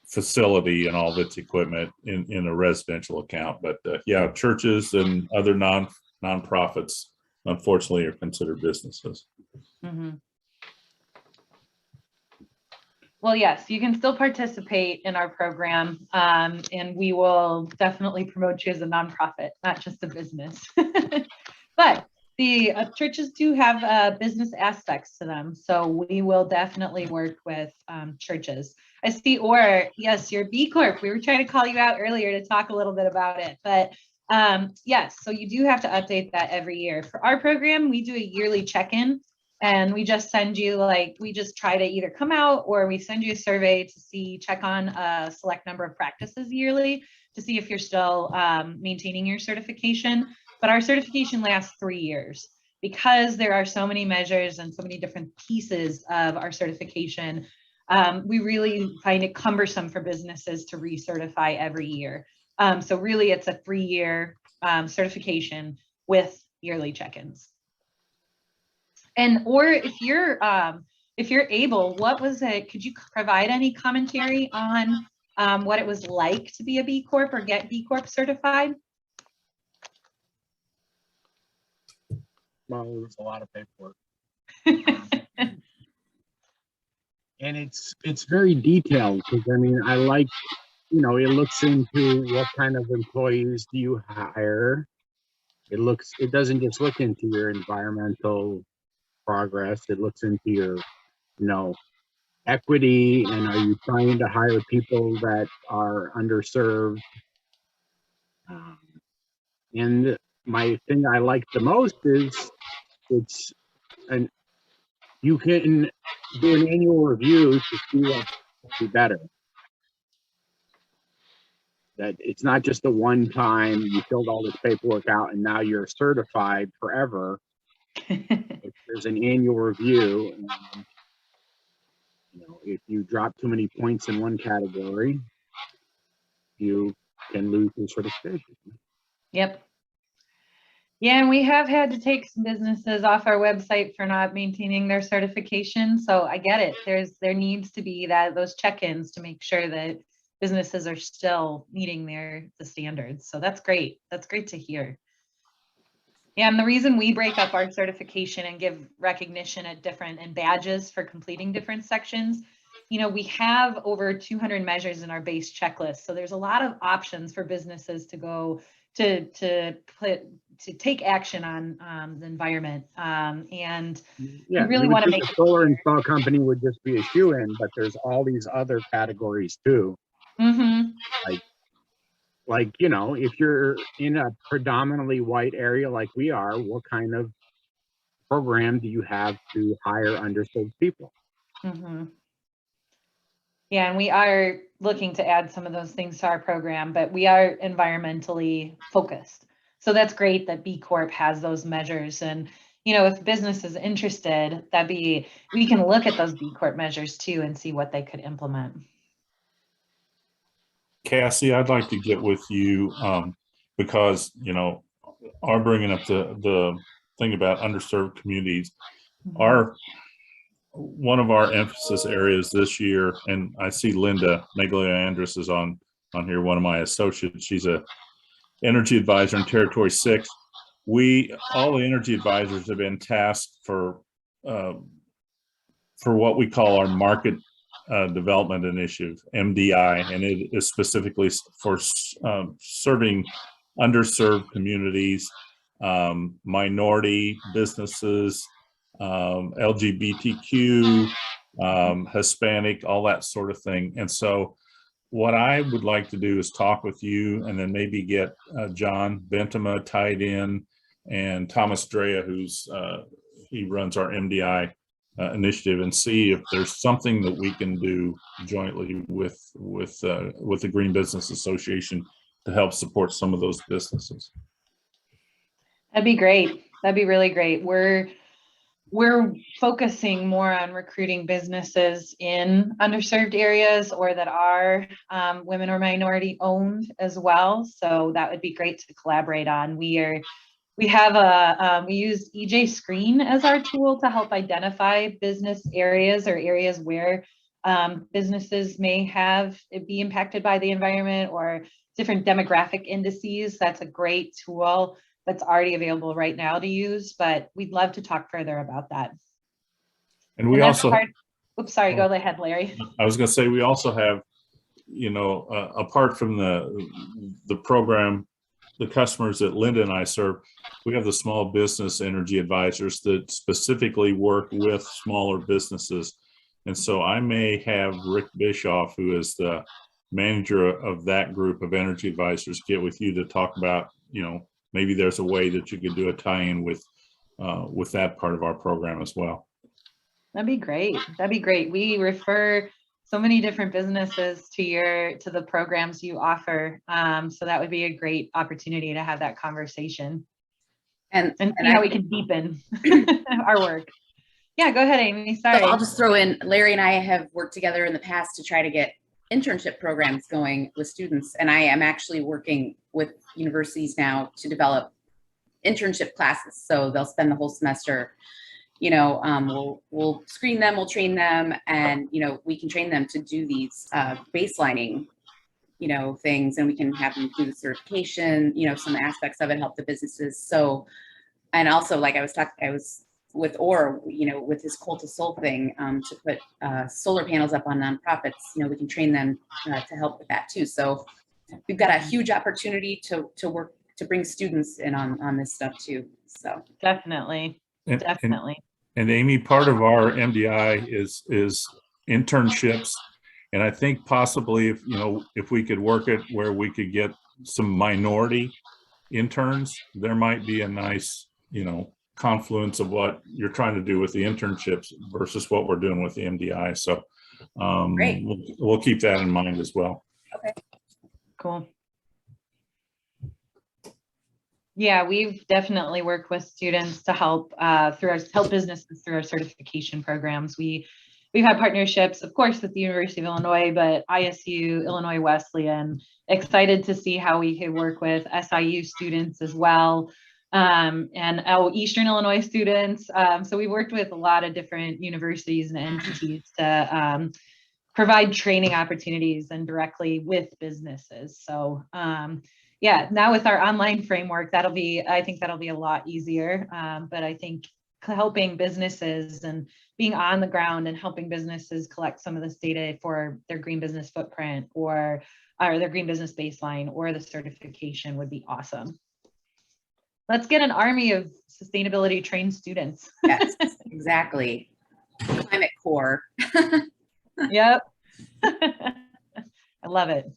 facility and all of its equipment in a residential account. But yeah, churches and other nonprofits, unfortunately, are considered businesses. Mm-hmm. Well, yes, you can still participate in our program, and we will definitely promote you as a nonprofit, not just a business. But the churches do have business aspects to them, so we will definitely work with churches. I see, or yes, you're BCorp. We were trying to call you out earlier to talk a little bit about it, but yes, so you do have to update that every year. For our program, we do a yearly check-in. And we just send you, we just try to either come out or we send you a survey to check on a select number of practices yearly to see if you're still maintaining your certification. But our certification lasts 3 years because there are so many measures and so many different pieces of our certification. We really find it cumbersome for businesses to recertify every year. So really it's a 3-year certification with yearly check-ins. And or if you're able, what was it? Could you provide any commentary on what it was like to be a B Corp or get B Corp certified? Well, there was a lot of paperwork, and it's very detailed, because I mean, I like, it looks into what kind of employees do you hire. It doesn't just look into your environmental progress. It looks into your, equity, and are you trying to hire people that are underserved? And my thing I like the most is you can do an annual review to see what can be better. That it's not just a one-time, you filled all this paperwork out and now you're certified forever. There's an annual review, and if you drop too many points in one category, you can lose your certification. Yep. Yeah, and we have had to take some businesses off our website for not maintaining their certification. So I get it. There needs to be those check-ins to make sure that businesses are still meeting the standards. So that's great. That's great to hear. Yeah, and the reason we break up our certification and give recognition at different and badges for completing different sections, you know, we have over 200 measures in our base checklist. So there's a lot of options for businesses to go to take action on the environment. And Yeah, we really you would want to think make a it solar clear. install company would just be a shoe-in, but there's all these other categories too. Mm-hmm. Like, you know, if you're in a predominantly white area like we are, what kind of program do you have to hire underserved people? Mm-hmm. Yeah, and we are looking to add some of those things to our program, but we are environmentally focused. So that's great that BCorp has those measures. And, you know, if business is interested, we can look at those BCorp measures too and see what they could implement. Cassie, I'd like to get with you because, you know, are bringing up the thing about underserved communities. One of our emphasis areas this year, and I see Linda Meglio-Andrus is on here, one of my associates. She's a energy advisor in Territory 6. All the energy advisors have been tasked for what we call our market development initiative, MDI, and it is specifically for serving underserved communities, minority businesses, LGBTQ, Hispanic, all that sort of thing. And so what I would like to do is talk with you and then maybe get John Bentema tied in and Thomas Drea, he runs our MDI initiative, and see if there's something that we can do jointly with the Green Business Association to help support some of those businesses. That'd be great. That'd be really great. We're focusing more on recruiting businesses in underserved areas or that are women or minority owned as well. So that would be great to collaborate on. We use EJ Screen as our tool to help identify business areas or areas where businesses may be impacted by the environment or different demographic indices. That's a great tool that's already available right now to use, but we'd love to talk further about that. And we also, oops, sorry, go ahead, Larry. I was going to say, we also have, you know, apart from the program, the customers that Linda and I serve, we have the small business energy advisors that specifically work with smaller businesses. And so I may have Rick Bischoff, who is the manager of that group of energy advisors, get with you to talk about, you know, maybe there's a way that you could do a tie-in with that part of our program as well. That'd be great. That'd be great. We refer so many different businesses to the programs you offer. So that would be a great opportunity to have that conversation and see how we can deepen our work. Yeah, go ahead, Amy. Sorry. So I'll just throw in, Larry and I have worked together in the past to try to get internship programs going with students. And I am actually working with universities now to develop internship classes. So they'll spend the whole semester, you know, we'll screen them, we'll train them, and, you know, we can train them to do these baselining, you know, things, and we can have them do the certification, you know, some aspects of it, help the businesses. So, and also, like I was with Orr, you know, with his Coal to Soul thing, to put solar panels up on nonprofits, you know, we can train them to help with that too. So we've got a huge opportunity to work, to bring students in on this stuff too. So definitely. Definitely. And Amy, part of our MDI is internships. And I think possibly if we could work it where we could get some minority interns, there might be a nice, you know, confluence of what you're trying to do with the internships versus what we're doing with the MDI. So we'll keep that in mind as well. Okay. Cool. Yeah, we've definitely worked with students to help help businesses through our certification programs. We've had partnerships, of course, with the University of Illinois, but ISU, Illinois Wesleyan. Excited to see how we could work with SIU students as well, and Eastern Illinois students. So we worked with a lot of different universities and entities to provide training opportunities and directly with businesses. So yeah, now with our online framework, I think that'll be a lot easier. But I think helping businesses and being on the ground and helping businesses collect some of this data for their green business footprint or their green business baseline or the certification would be awesome. Let's get an army of sustainability trained students. Yes, exactly. Climate core. Yep. I love it.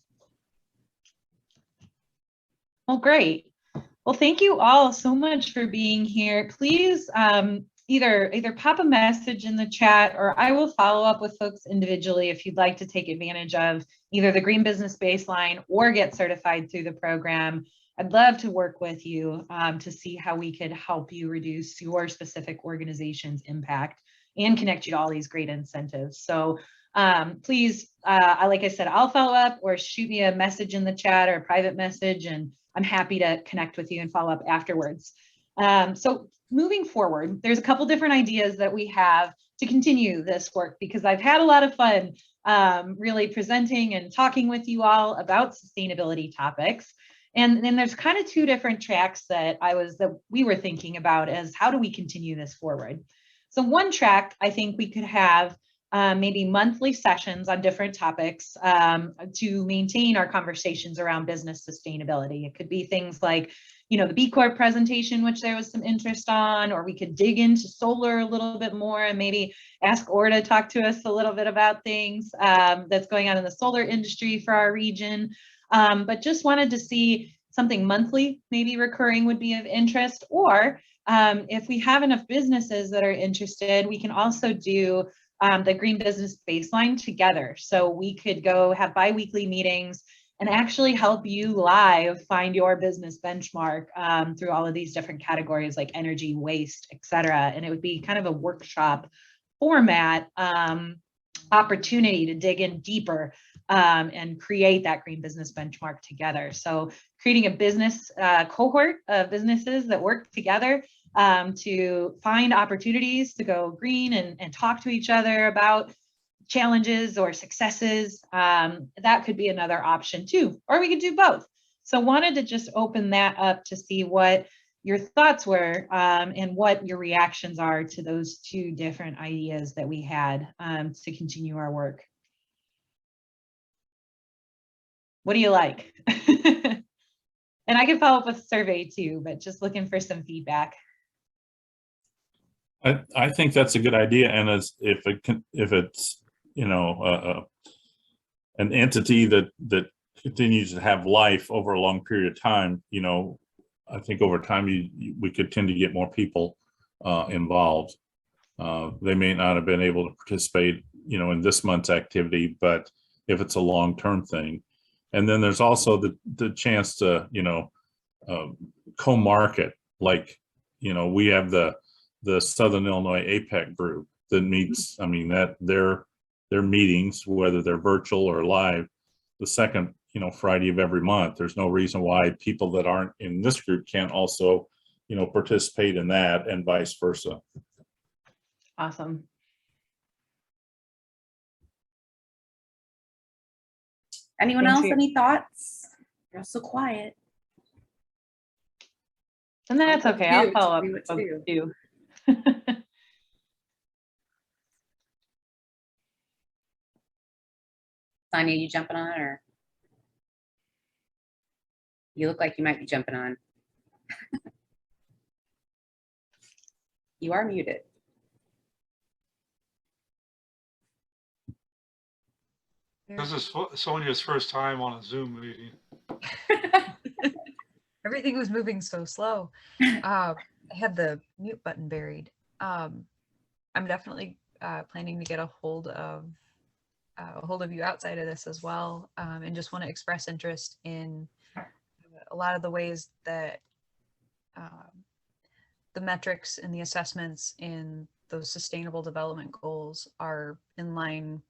Well, great. Well, thank you all so much for being here. Please either pop a message in the chat, or I will follow up with folks individually if you'd like to take advantage of either the Green Business Baseline or get certified through the program. I'd love to work with you to see how we could help you reduce your specific organization's impact and connect you to all these great incentives. So please, like I said, I'll follow up or shoot me a message in the chat or a private message, and I'm happy to connect with you and follow up afterwards. So moving forward, there's a couple different ideas that we have to continue this work, because I've had a lot of fun really presenting and talking with you all about sustainability topics. And then there's kind of two different tracks that we were thinking about as how do we continue this forward. So one track, I think we could have maybe monthly sessions on different topics to maintain our conversations around business sustainability. It could be things like, the BCorp presentation, which there was some interest on, or we could dig into solar a little bit more and maybe ask Or to talk to us a little bit about things that's going on in the solar industry for our region. But just wanted to see something monthly, maybe recurring, would be of interest. Or if we have enough businesses that are interested, we can also do the Green Business Baseline together. So we could go have bi-weekly meetings and actually help you live find your business benchmark through all of these different categories like energy, waste, et cetera. And it would be kind of a workshop format opportunity to dig in deeper and create that green business benchmark together. So creating a business cohort of businesses that work together to find opportunities to go green and talk to each other about challenges or successes. That could be another option too, or we could do both. So wanted to just open that up to see what your thoughts were and what your reactions are to those two different ideas that we had to continue our work. What do you like? And I can follow up with a survey too, but just looking for some feedback. I think that's a good idea, and if it's an entity that continues to have life over a long period of time, I think over time we could tend to get more people involved. They may not have been able to participate, in this month's activity, but if it's a long-term thing. And then there's also the chance to, co-market, like, we have the Southern Illinois APEC group that meets, that their meetings, whether they're virtual or live, the second, Friday of every month. There's no reason why people that aren't in this group can't also, participate in that, and vice versa. Awesome. Anyone else? Any thoughts? You're so quiet. And that's okay. I'll follow up with with you. Sonia, you jumping on, or you look like you might be jumping on? You are muted. This is Sonia's first time on a Zoom meeting. Everything was moving so slow. I had the mute button buried. I'm definitely planning to get a hold of you outside of this as well, and just want to express interest in a lot of the ways that the metrics and the assessments in those sustainable development goals are in line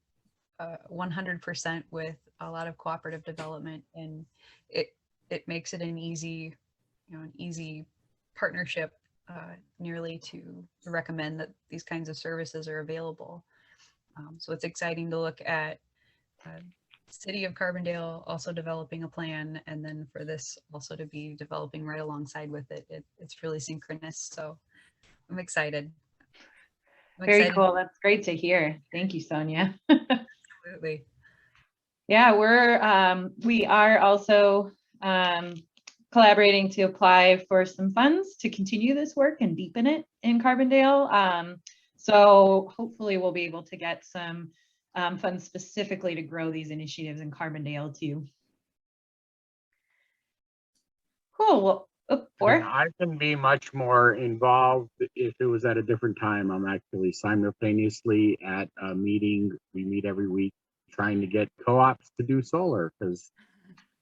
100% with a lot of cooperative development, and it makes it an easy partnership nearly to recommend that these kinds of services are available. So it's exciting to look at city of Carbondale also developing a plan, and then for this also to be developing right alongside with it, it's really synchronous. So I'm excited. Very cool. That's great to hear. Thank you, Sonia. Absolutely. Yeah, we are also collaborating to apply for some funds to continue this work and deepen it in Carbondale. So hopefully we'll be able to get some funds specifically to grow these initiatives in Carbondale too. Cool. Well, I can be much more involved if it was at a different time. I'm actually simultaneously at a meeting. We meet every week trying to get co-ops to do solar, because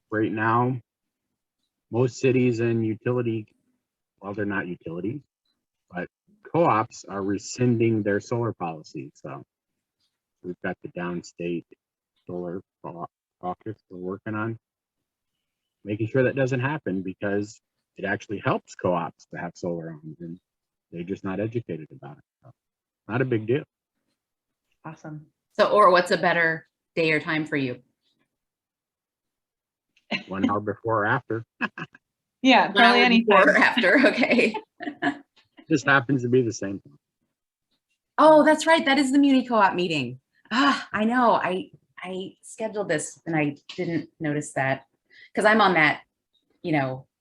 right now most cities and well, they're not utilities, but co-ops are rescinding their solar policy. So we've got the downstate solar caucus we're working on, making sure that doesn't happen, because it actually helps co-ops to have solar on, and they're just not educated about it. So, not a big deal. Awesome. So, or what's a better day or time for you? 1 hour before or after. Yeah, probably any before time. or after. Okay. Just happens to be the same thing. Oh, that's right. That is the Muni Co-op meeting. I know. I scheduled this and I didn't notice that, because I'm on that,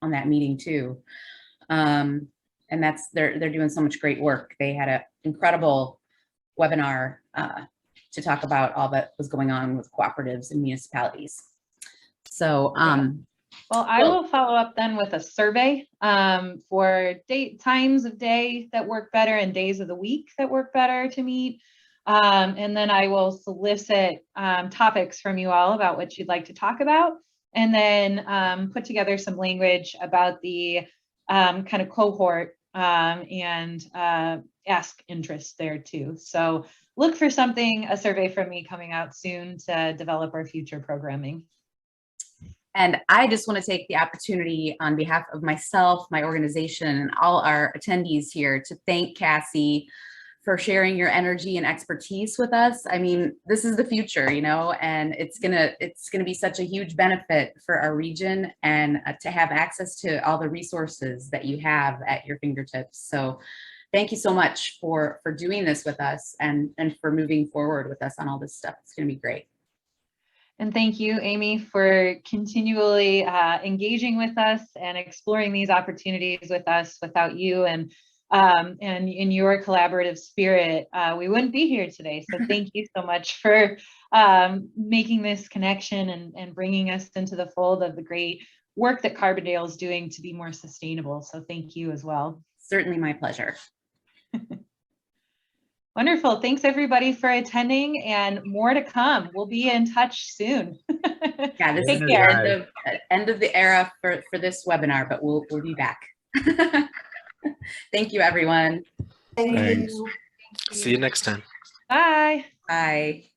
on that meeting too. And they're doing so much great work. They had an incredible webinar to talk about all that was going on with cooperatives and municipalities. So, well, I will follow up then with a survey for times of day that work better and days of the week that work better to meet. And then I will solicit topics from you all about what you'd like to talk about, and then put together some language about the kind of cohort and ask interest there too. So look for a survey from me coming out soon to develop our future programming. And I just want to take the opportunity on behalf of myself, my organization, and all our attendees here to thank Cassie for sharing your energy and expertise with us. I mean, this is the future, and it's gonna be such a huge benefit for our region, and to have access to all the resources that you have at your fingertips. So thank you so much for doing this with us and for moving forward with us on all this stuff. It's gonna be great. And thank you, Amy, for continually engaging with us and exploring these opportunities with us. Without you and in your collaborative spirit, we wouldn't be here today. So thank you so much for making this connection and bringing us into the fold of the great work that Carbondale is doing to be more sustainable. So thank you as well. Certainly my pleasure. Wonderful. Thanks everybody for attending, and more to come. We'll be in touch soon. Yeah, this Take is care. the end of the era for this webinar, but we'll be back. Thank you, everyone. Thanks. Thank you. See you next time. Bye. Bye.